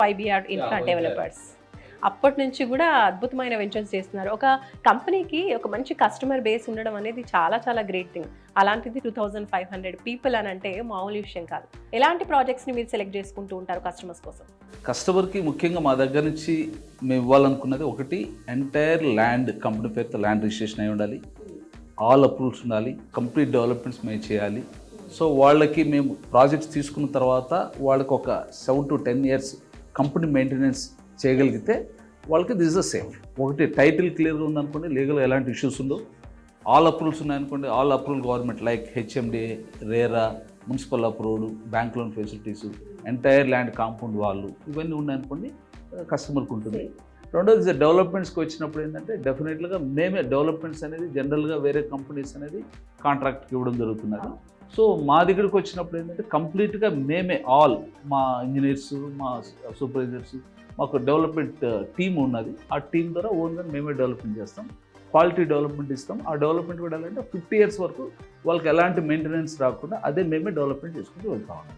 5BR infra developers అప్పటి నుంచి కూడా అద్భుతమైన వెంచర్స్ చేస్తున్నారు. ఒక కంపెనీకి ఒక మంచి కస్టమర్ బేస్ ఉండడం అనేది చాలా చాలా గ్రేట్ థింగ్. అలాంటిది 2500 పీపుల్ అని అంటే మామూలు విషయం కాదు. ఎలాంటి ప్రాజెక్ట్స్ని మీరు సెలెక్ట్ చేసుకుంటూ ఉంటారు కస్టమర్స్ కోసం? కస్టమర్కి ముఖ్యంగా మా దగ్గర నుంచి మేము ఇవ్వాలనుకున్నది ఒకటి, ఎంటైర్ ల్యాండ్ కంపెనీ పేరుతో ల్యాండ్ రిజిస్ట్రేషన్ అయి ఉండాలి, ఆల్ అప్రూవల్స్ ఉండాలి, కంప్లీట్ డెవలప్మెంట్స్ మేము చేయాలి. సో వాళ్ళకి మేము ప్రాజెక్ట్స్ తీసుకున్న తర్వాత వాళ్ళకి ఒక 7 to 10 years కంపెనీ మెయింటెనెన్స్ చేయగలిగితే వాళ్ళకి దిస్ ఇస్ సేఫ్. ఒకటి టైటిల్ క్లియర్గా ఉందనుకోండి, లీగల్ ఎలాంటి ఇష్యూస్ ఉండవు. ఆల్ అప్రూవల్స్ ఉన్నాయనుకోండి, all approval government like HMD, RERA, municipal approved, bank loan facilities, entire land compound వాళ్ళు ఇవన్నీ ఉన్నాయనుకోండి, కస్టమర్కి ఉంటుంది. రెండోది డెవలప్మెంట్స్కి వచ్చినప్పుడు ఏంటంటే డెఫినెట్గా మేమే డెవలప్మెంట్స్ అనేది జనరల్గా వేరే కంపెనీస్ అనేది కాంట్రాక్ట్కి ఇవ్వడం జరుగుతున్నది. సో మా దగ్గరికి వచ్చినప్పుడు ఏంటంటే కంప్లీట్గా మేమే ఆల్ మా ఇంజనీర్స్, మా సూపర్వైజర్స్, మాకు డెవలప్మెంట్ టీమ్ ఉన్నది. ఆ టీం ద్వారా ఓన్గా మేమే డెవలప్మెంట్ చేస్తాం, క్వాలిటీ డెవలప్మెంట్ ఇస్తాం. ఆ డెవలప్మెంట్ కూడా ఏంటంటే 50 years వరకు వాళ్ళకి ఎలాంటి మెయింటెనెన్స్ రాకుండా అదే మేమే డెవలప్మెంట్ చేసుకుంటూ వెళ్తాం.